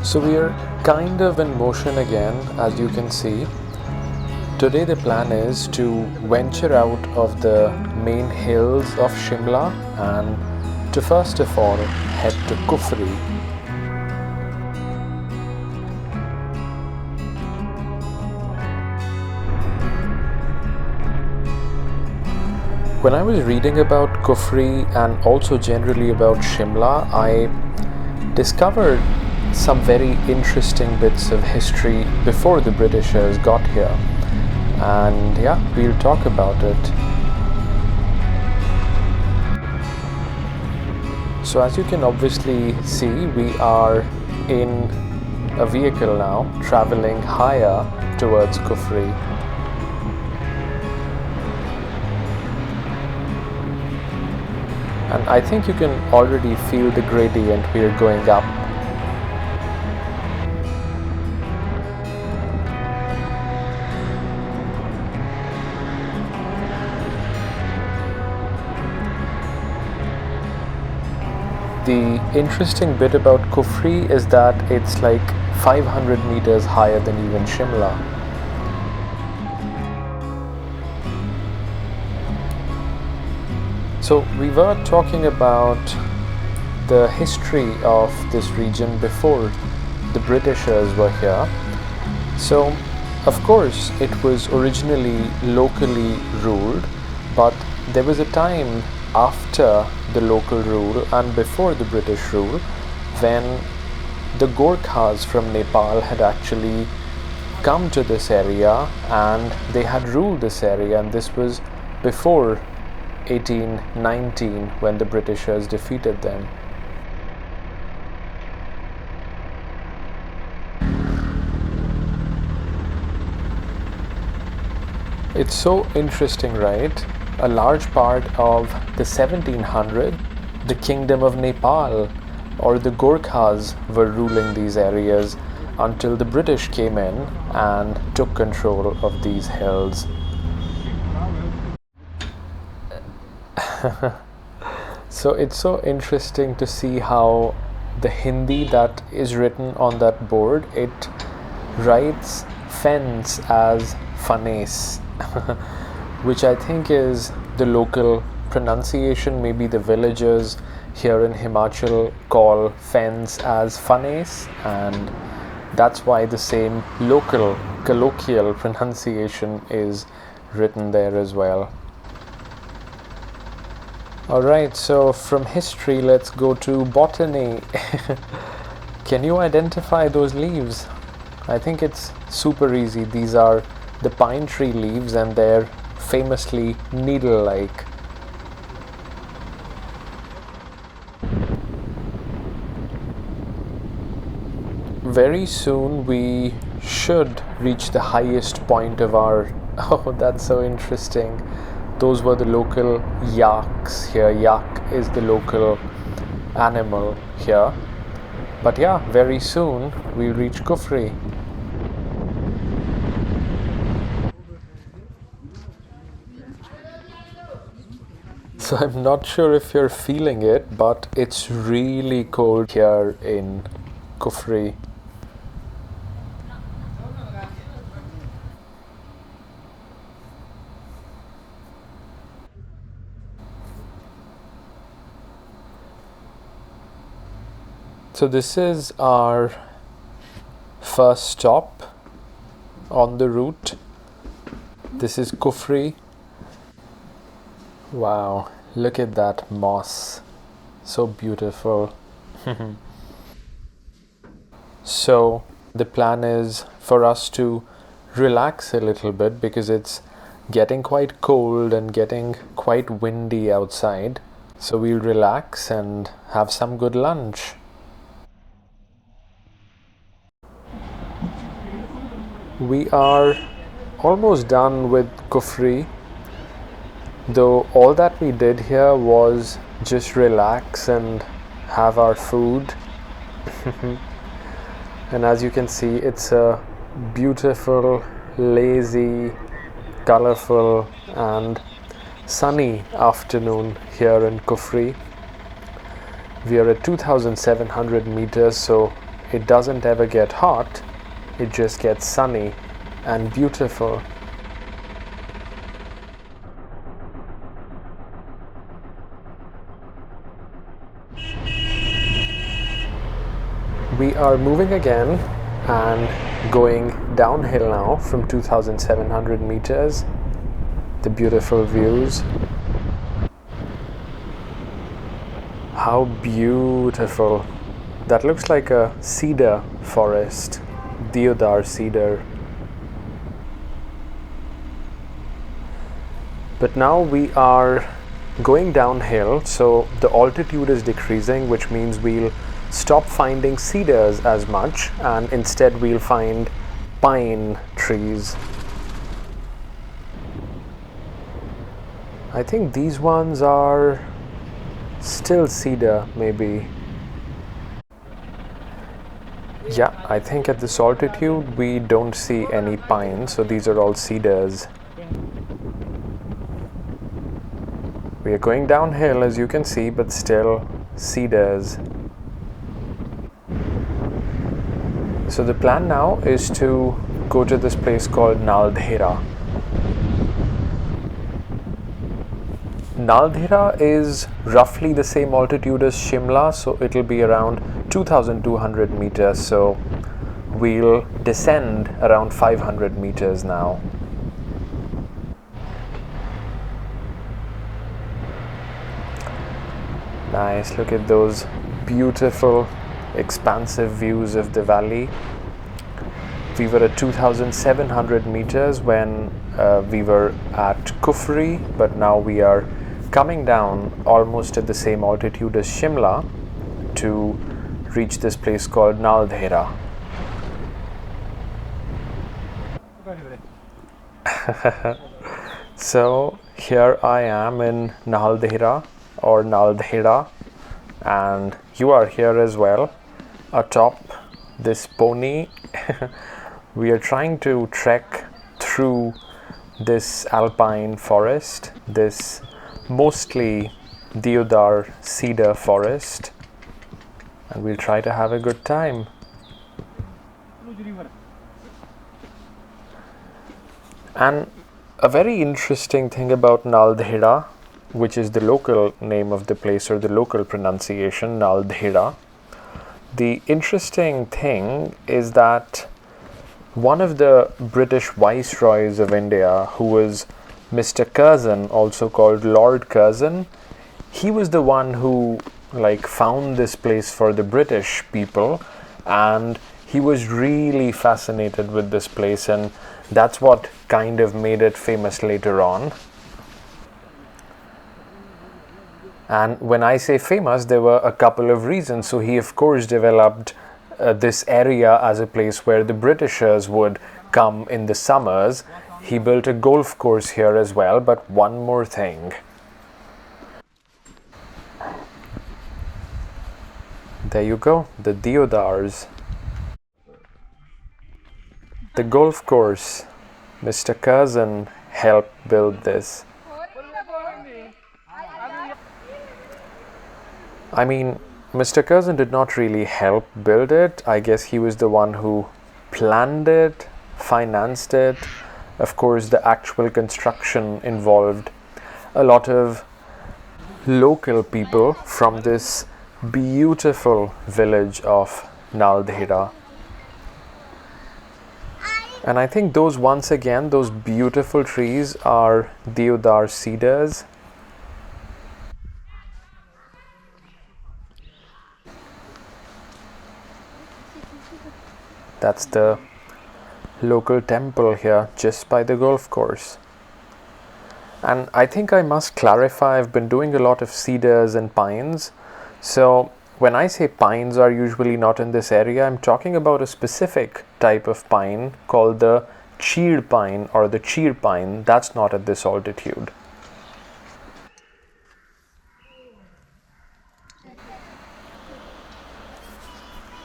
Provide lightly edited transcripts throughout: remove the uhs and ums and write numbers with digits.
So we are kind of in motion again, as you can see. Today the plan is to venture out of the main hills of Shimla and to first of all head to Kufri. When I was reading about Kufri and also generally about Shimla, I discovered some very interesting bits of history before the Britishers got here. And yeah, we'll talk about it. So as you can obviously see, we are in a vehicle now, traveling higher towards Kufri. And I think you can already feel the gradient we are going up. The interesting bit about Kufri is that it's like 500 meters higher than even Shimla. So we were talking about the history of this region before the Britishers were here. So of course it was originally locally ruled, but there was a time after the local rule and before the British rule when the Gorkhas from Nepal had actually come to this area and they had ruled this area, and this was before 1819 when the Britishers defeated them. It's so interesting, right? A large part of the 1700s, the Kingdom of Nepal or the Gorkhas were ruling these areas until the British came in and took control of these hills. So it's so interesting to see how the Hindi that is written on that board, it writes fence as fanes. Which I think is the local pronunciation. Maybe the villagers here in Himachal call fens as fanes, and that's why the same local colloquial pronunciation is written there as well. Alright, so from history let's go to botany. Can you identify those leaves? I think it's super easy. These are the pine tree leaves and they're famously needle-like. Very soon we should reach the highest point of our... Oh, that's so interesting. Those were the local yaks here. Yak is the local animal here. But yeah, very soon we'll reach Kufri. So I'm not sure if you're feeling it, but it's really cold here in Kufri. So this is our first stop on the route. This is Kufri. Wow, look at that moss. So beautiful. So the plan is for us to relax a little bit because it's getting quite cold and getting quite windy outside. So we'll relax and have some good lunch. We are almost done with Kufri. Though all that we did here was just relax and have our food. And as you can see, it's a beautiful, lazy, colorful and sunny afternoon here in Kufri. We are at 2,700 meters, so it doesn't ever get hot, it just gets sunny and beautiful. We are moving again and going downhill now from 2,700 meters. The beautiful views. How beautiful. That looks like a cedar forest, deodar cedar. But now we are going downhill, so the altitude is decreasing, which means we'll stop finding cedars as much and instead we'll find pine trees. I think these ones are still cedar, maybe. Yeah, I think at this altitude we don't see any pine, so these are all cedars. We are going downhill, as you can see, but still cedars. So the plan now is to go to this place called Naldehra. Naldehra is roughly the same altitude as Shimla, so it'll be around 2,200 meters. So we'll descend around 500 meters now. Nice, look at those beautiful expansive views of the valley. We were at 2,700 meters when we were at Kufri, but now we are coming down almost at the same altitude as Shimla to reach this place called Naldehra. So here I am in Naldehra or Naldehra, and you are here as well atop this pony. We are trying to trek through this alpine forest, this mostly deodar cedar forest, and we'll try to have a good time. And a very interesting thing about Naldehra, which is the local name of the place or the local pronunciation, Naldehra. The interesting thing is that one of the British Viceroys of India, who was Mr. Curzon, also called Lord Curzon, he was the one who found this place for the British people, and he was really fascinated with this place, and that's what kind of made it famous later on. And when I say famous, there were a couple of reasons. So he of course developed this area as a place where the Britishers would come in the summers. He built a golf course here as well. But one more thing. There you go, the deodars. The golf course. Mr. Curzon helped build this. I mean, Mr. Curzon did not really help build it. I guess he was the one who planned it, financed it. Of course, the actual construction involved a lot of local people from this beautiful village of Naldehra. And I think those, once again, those beautiful trees are deodar cedars. That's the local temple here, just by the golf course. And I think I must clarify, I've been doing a lot of cedars and pines. So when I say pines are usually not in this area, I'm talking about a specific type of pine called the cheer pine or the cheer pine. That's not at this altitude.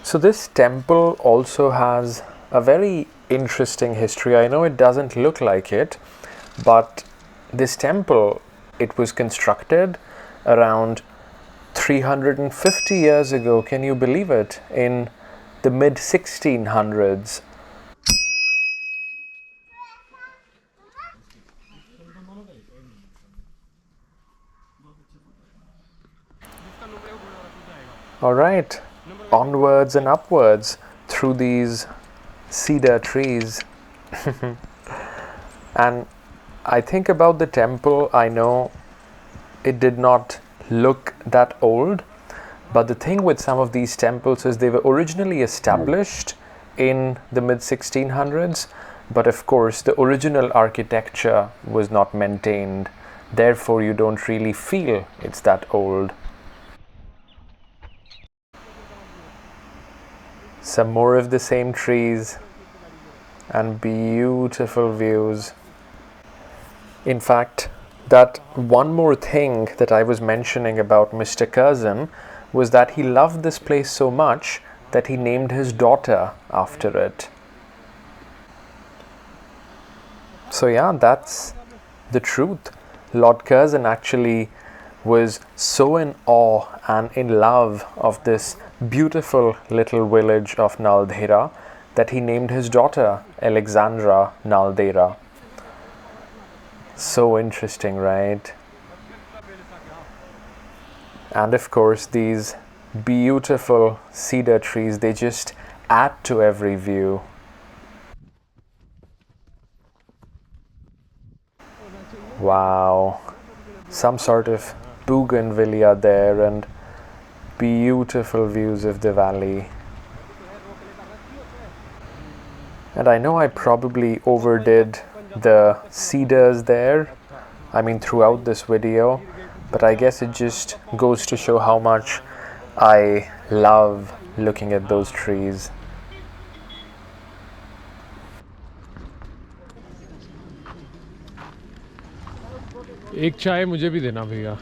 So this temple also has a very interesting history. I know it doesn't look like it, but this temple, it was constructed around 350 years ago. Can you believe it? In the mid 1600s. Alright, onwards and upwards through these cedar trees. And I think about the temple, I know it did not look that old, but the thing with some of these temples is they were originally established in the mid 1600s, but of course the original architecture was not maintained, therefore you don't really feel it's that old. Some more of the same trees and beautiful views. In fact, that one more thing that I was mentioning about Mr. Curzon was that he loved this place so much that he named his daughter after it. So yeah, that's the truth. Lord Curzon actually was so in awe and in love of this beautiful little village of Naldehra that he named his daughter Alexandra Naldehra. So interesting, right? And of course these beautiful cedar trees, they just add to every view. Wow, some sort of bougainvillea there and beautiful views of the valley. And I know I probably overdid the cedars there, I mean throughout this video, but I guess it just goes to show how much I love looking at those trees. एक चाय मुझे भी देना भैया.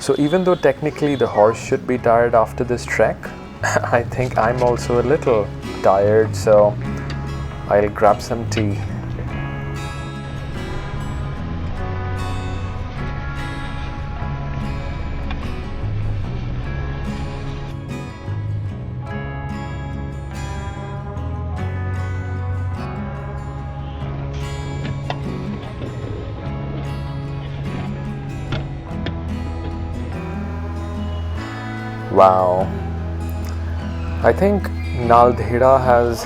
So even though technically the horse should be tired after this trek, I think I'm also a little tired, so I'll grab some tea. Wow. I think Naldehra has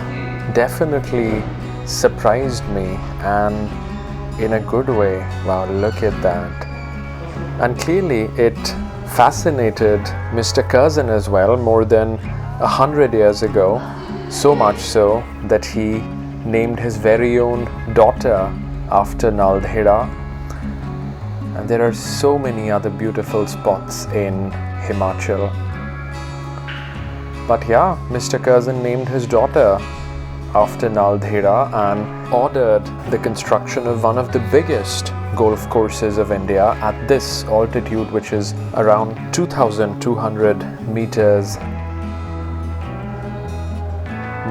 definitely surprised me, and in a good way. Wow, look at that. And clearly it fascinated Mr. Curzon as well more than 100 years ago, so much so that he named his very own daughter after Naldehra. And there are so many other beautiful spots in Himachal. But yeah, Mr. Curzon named his daughter after Naldehra and ordered the construction of one of the biggest golf courses of India at this altitude, which is around 2,200 meters.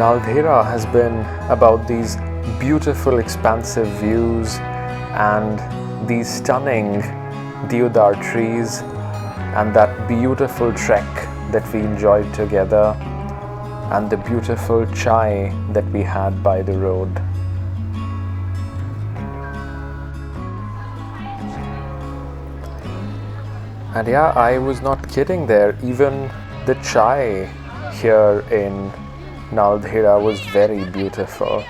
Naldehra has been about these beautiful expansive views and these stunning deodar trees and that beautiful trek that we enjoyed together and the beautiful chai that we had by the road. And yeah, I was not kidding there. Even the chai here in Naldehra was very beautiful.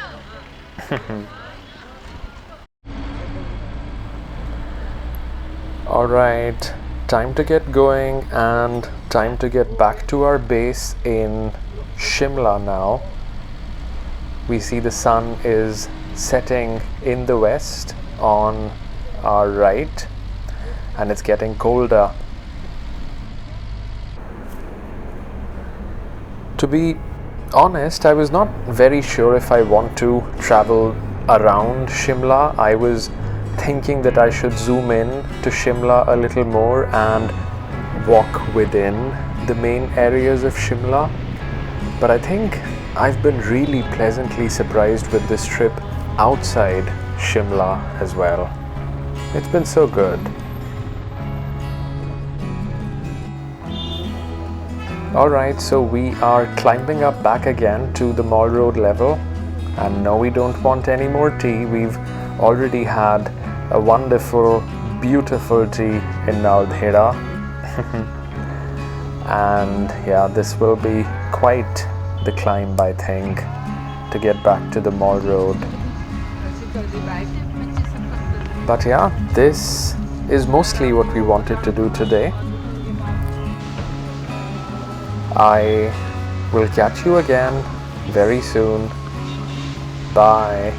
Alright, time to get going and time to get back to our base in Shimla now. We see the sun is setting in the west on our right and it's getting colder. To be honest, I was not very sure if I want to travel around Shimla. I was thinking that I should zoom in to Shimla a little more and walk within the main areas of Shimla. But I think I've been really pleasantly surprised with this trip outside Shimla as well. It's been so good. Alright, so we are climbing up back again to the mall road level, and no, we don't want any more tea. We've already had a wonderful, beautiful tea in Naldehra. And yeah, this will be quite the climb, I think, to get back to the mall road. But yeah, this is mostly what we wanted to do today. I will catch you again very soon. Bye.